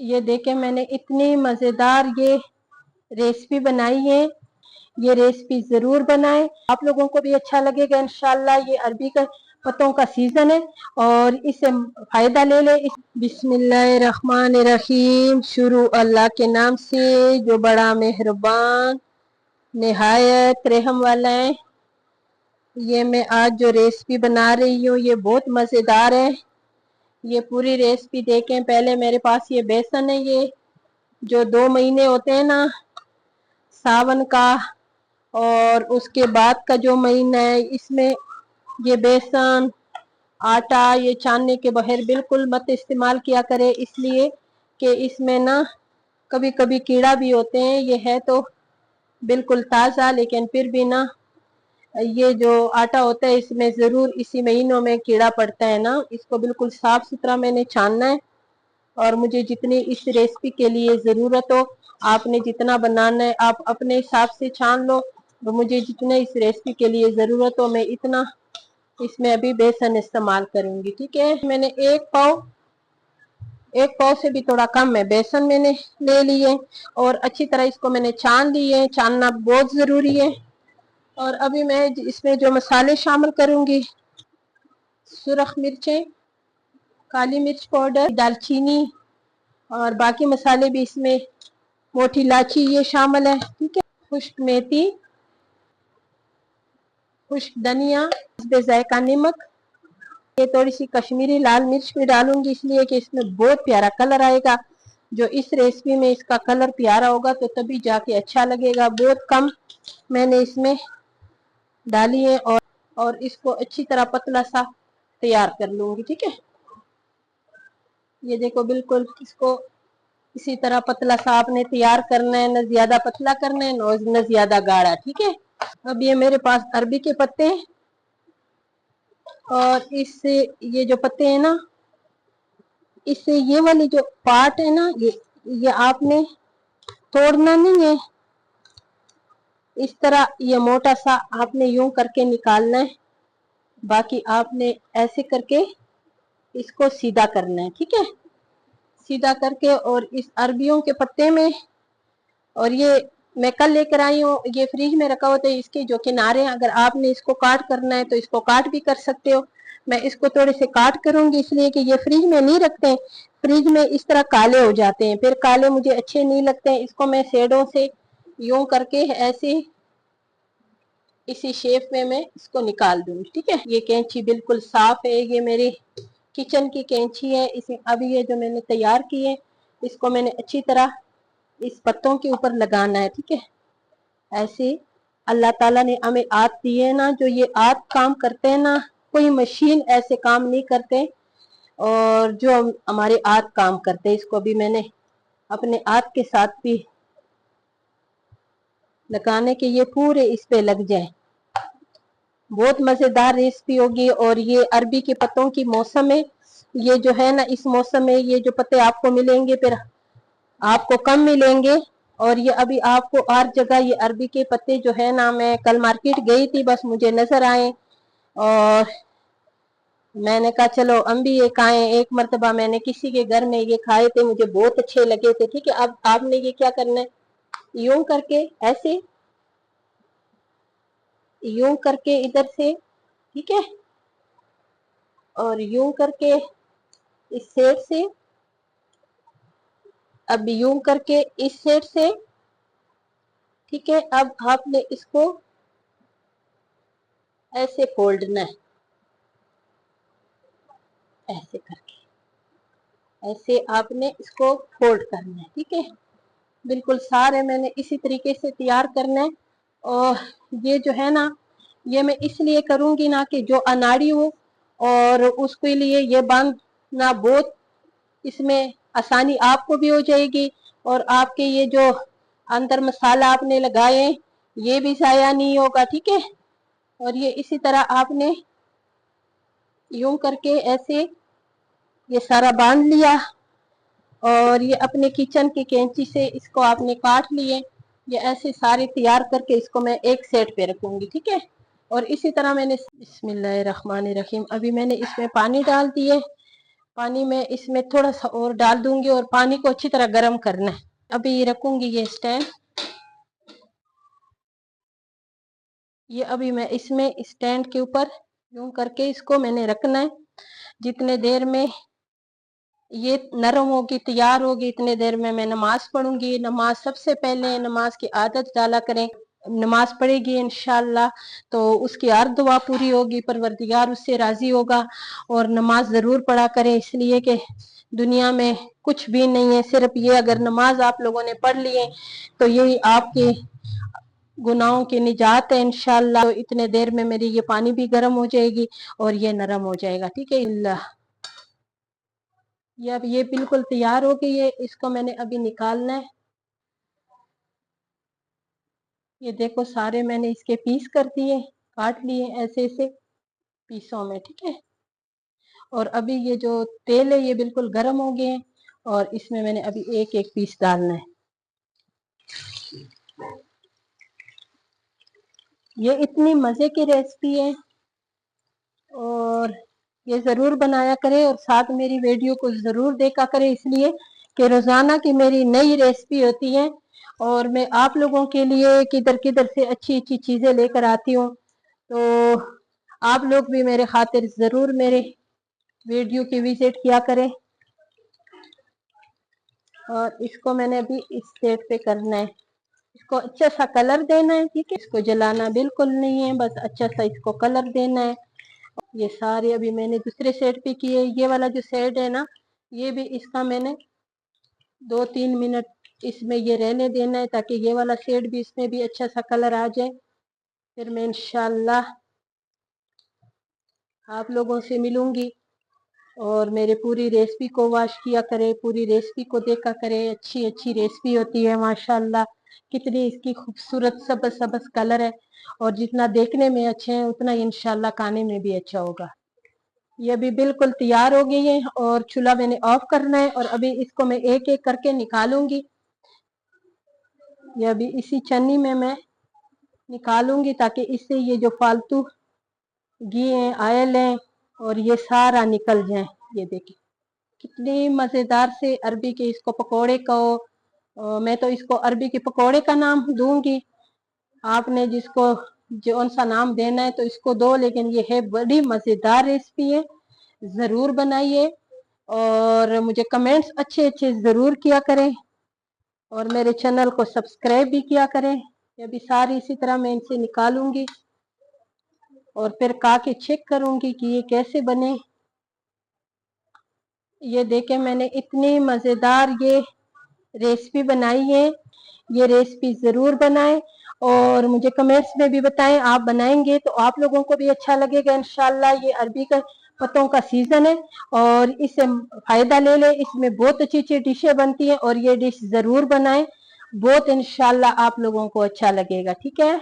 ये देखें, मैंने इतनी मज़ेदार ये रेसिपी बनाई है। ये रेसिपी ज़रूर बनाएं, आप लोगों को भी अच्छा लगेगा इंशाल्लाह। ये अरबी का पत्तों का सीज़न है और इससे फ़ायदा ले ले। बिस्मिल्लाहिर्रहमानिर्रहीम। शुरू अल्लाह के नाम से जो बड़ा मेहरबान निहायत रहम वाला है। ये मैं आज जो रेसिपी बना रही हूँ ये बहुत मज़ेदार है। ये पूरी रेसिपी देखें। पहले मेरे पास ये बेसन है, ये जो 2 महीने होते हैं ना सावन का, और उसके बाद का जो महीना है इसमें ये बेसन आटा ये छानने के बगैर बिल्कुल मत इस्तेमाल किया करे, इसलिए कि इसमें ना कभी कभी कीड़ा भी होते हैं। ये है तो बिल्कुल ताज़ा, लेकिन फिर भी ना ये जो आटा होता है इसमें ज़रूर इसी महीनों में कीड़ा पड़ता है ना। इसको बिल्कुल साफ सुथरा मैंने छानना है, और मुझे जितनी इस रेसिपी के लिए ज़रूरत हो, आपने जितना बनाना है आप अपने हिसाब से छान लो। तो मुझे जितने इस रेसिपी के लिए ज़रूरत हो मैं इतना इसमें अभी बेसन इस्तेमाल करूंगी। ठीक है, मैंने एक पाव से भी थोड़ा कम है बेसन मैंने ले लिए, और अच्छी तरह इसको मैंने छान लिए। छानना बहुत ज़रूरी है। और अभी मैं इसमें जो मसाले शामिल करूंगी, सुरख मिर्चें, काली मिर्च पाउडर, दालचीनी और बाकी मसाले भी इसमें, मोटी इलायची ये शामिल है। ठीक है, खुश्क मेथी, खुश्क धनिया, जायका नमक, ये थोड़ी सी कश्मीरी लाल मिर्च भी डालूंगी इसलिए कि इसमें बहुत प्यारा कलर आएगा। जो इस रेसिपी में इसका कलर प्यारा होगा तो तभी जाके अच्छा लगेगा। बहुत कम मैंने इसमें डाली है, और इसको अच्छी तरह पतला सा तैयार कर लूंगी। ठीक है, ये देखो बिल्कुल इसको इसी तरह पतला सा आपने तैयार करना है, न ज्यादा पतला करना है न ज्यादा गाढ़ा। ठीक है, अब ये मेरे पास अरबी के पत्ते हैं, और इससे ये जो पत्ते हैं ना, इससे ये वाली जो पार्ट है ना, ये आपने तोड़ना नहीं है। इस तरह ये मोटा सा आपने यूं करके निकालना है, बाकी आपने ऐसे करके इसको सीधा करना है। ठीक है, सीधा करके, और इस अरबियों के पत्ते में, और ये मैं कल लेकर आई हूँ, ये फ्रिज में रखा होता है। इसके जो किनारे हैं, अगर आपने इसको काट करना है तो इसको काट भी कर सकते हो। मैं इसको थोड़े से काट करूंगी इसलिए कि ये फ्रिज में नहीं रखते हैं, फ्रिज में इस तरह काले हो जाते हैं, फिर काले मुझे अच्छे नहीं लगते हैं। इसको मैं शेडों से यूं करके ऐसे इसी शेप में मैं इसको निकाल दूंगी। ठीक है, ये कैंची बिल्कुल साफ है, ये मेरी किचन की कैंची है। इसे अभी ये जो मैंने तैयार की है इसको मैंने अच्छी तरह इस पत्तों के ऊपर लगाना है। ठीक है, ऐसे अल्लाह ताला ने हमें आत दी है ना, जो ये आत काम करते हैं ना, कोई मशीन ऐसे काम नहीं करते, और जो हमारे आत काम करते हैं। इसको भी मैंने अपने आत के साथ भी लगाने के ये पूरे इस पे लग जाए। बहुत मजेदार रेसिपी होगी। और ये अरबी के पत्तों की मौसम है, ये जो है ना इस मौसम में ये जो पत्ते आपको मिलेंगे फिर आपको कम मिलेंगे। और ये अभी आपको हर जगह ये अरबी के पत्ते जो है ना, मैं कल मार्केट गई थी, बस मुझे नजर आए और मैंने कहा चलो हम भी ये खाएं। एक मरतबा मैंने किसी के घर में ये खाए थे, मुझे बहुत अच्छे लगे थे। ठीक है, अब आपने ये क्या करना है, यूं करके ऐसे, यूं करके इधर से, ठीक है, और यूं करके इस साइड से, अब यूं करके इस साइड से। ठीक है, अब आपने इसको ऐसे फोल्डना है, ऐसे करके ऐसे आपने इसको फोल्ड करना है। ठीक है, बिल्कुल सारे मैंने इसी तरीके से तैयार करना है। और ये जो है ना, ये मैं इसलिए करूंगी ना कि जो अनाड़ी हो और उसके लिए ये बांधना बहुत, इसमें आसानी आपको भी हो जाएगी, और आपके ये जो अंदर मसाला आपने लगाए ये भी जाया नहीं होगा। ठीक है, और ये इसी तरह आपने यूं करके ऐसे ये सारा बांध लिया, और ये अपने किचन की कैंची से इसको आपने काट लिए। ये ऐसे सारे तैयार करके इसको मैं एक सेट पे रखूंगी। ठीक है, और इसी तरह मैंने बिस्मिल्लाहिर्रहमानिर्रहीम, अभी मैंने इसमें पानी डाल दिए, पानी में इसमें थोड़ा सा और डाल दूंगी और पानी को अच्छी तरह गर्म करना है। अभी ये रखूंगी ये स्टैंड, ये अभी मैं इसमें स्टैंड के ऊपर यूं करके इसको मैंने रखना है। जितने देर में ये नरम होगी, तैयार होगी, इतने देर में मैं नमाज पढ़ूंगी। नमाज सबसे पहले नमाज की आदत डाला करें, नमाज पढ़ेगी इंशाल्लाह तो उसकी हर दुआ पूरी होगी, परवरदिगार उससे राजी होगा। और नमाज जरूर पढ़ा करें, इसलिए कि दुनिया में कुछ भी नहीं है, सिर्फ ये अगर नमाज आप लोगों ने पढ़ लिए तो यही आपके गुनाहों की निजात है इंशाल्लाह। तो इतने देर में मेरी ये पानी भी गर्म हो जाएगी और ये नरम हो जाएगा। ठीक है, ये अब ये बिल्कुल तैयार हो गई है, इसको मैंने अभी निकालना है। ये देखो सारे मैंने इसके पीस कर दिए, काट लिए ऐसे ऐसे पीसों में। ठीक है, और अभी ये जो तेल है ये बिल्कुल गर्म हो गए हैं और इसमें मैंने अभी एक एक पीस डालना है। ये इतनी मजे की रेसिपी है और ये जरूर बनाया करें और साथ मेरी वीडियो को जरूर देखा करें, इसलिए कि रोजाना की मेरी नई रेसिपी होती है और मैं आप लोगों के लिए किधर किधर से अच्छी अच्छी चीजें लेकर आती हूँ। तो आप लोग भी मेरे खातिर जरूर मेरे वीडियो की विजिट किया करें। और इसको मैंने अभी इस सेट पे करना है, इसको अच्छा सा कलर देना है। ठीक है, इसको जलाना बिल्कुल नहीं है, बस अच्छा सा इसको कलर देना है। ये सारे अभी मैंने दूसरे सेट पे किए। ये वाला जो सेट है ना, ये भी इसका मैंने 2-3 मिनट इसमें ये रहने देना है ताकि ये वाला सेट भी इसमें भी अच्छा सा कलर आ जाए। फिर मैं इंशाल्लाह आप लोगों से मिलूंगी और मेरे पूरी रेसिपी को वॉच किया करे, पूरी रेसिपी को देखा करे। अच्छी अच्छी रेसिपी होती है माशाल्लाह, कितनी इसकी खूबसूरत सबज सबज कलर है और जितना देखने में अच्छे हैं उतना इंशाल्लाह खाने में भी अच्छा होगा। ये अभी बिल्कुल तैयार हो गई है और चूल्हा मैंने ऑफ करना है और अभी इसको मैं एक एक करके निकालूंगी। ये अभी इसी चन्नी में मैं निकालूंगी ताकि इससे ये जो फालतू घी है, ऑयल है और ये सारा निकल जाए। ये देखिए कितनी मजेदार से अरबी के इसको पकोड़े को मैं तो इसको अरबी के पकोड़े का नाम दूंगी, आपने जिसको जो सा नाम देना है तो इसको दो, लेकिन ये है बड़ी मजेदार रेसिपी है, जरूर बनाइए और मुझे कमेंट्स अच्छे अच्छे जरूर किया करें और मेरे चैनल को सब्सक्राइब भी किया करें। ये भी सारी इसी तरह मैं इनसे निकालूंगी और फिर खा के चेक करूंगी कि ये कैसे बने। ये देखें मैंने इतनी मजेदार ये रेसिपी बनाई है, ये रेसिपी जरूर बनाएं और मुझे कमेंट्स में भी बताएं। आप बनाएंगे तो आप लोगों को भी अच्छा लगेगा इंशाल्लाह। ये अरबी का पत्तों का सीजन है और इससे फायदा ले ले, इसमें बहुत अच्छी अच्छी डिशें बनती हैं और ये डिश जरूर बनाएं, बहुत इंशाल्लाह आप लोगों को अच्छा लगेगा। ठीक है।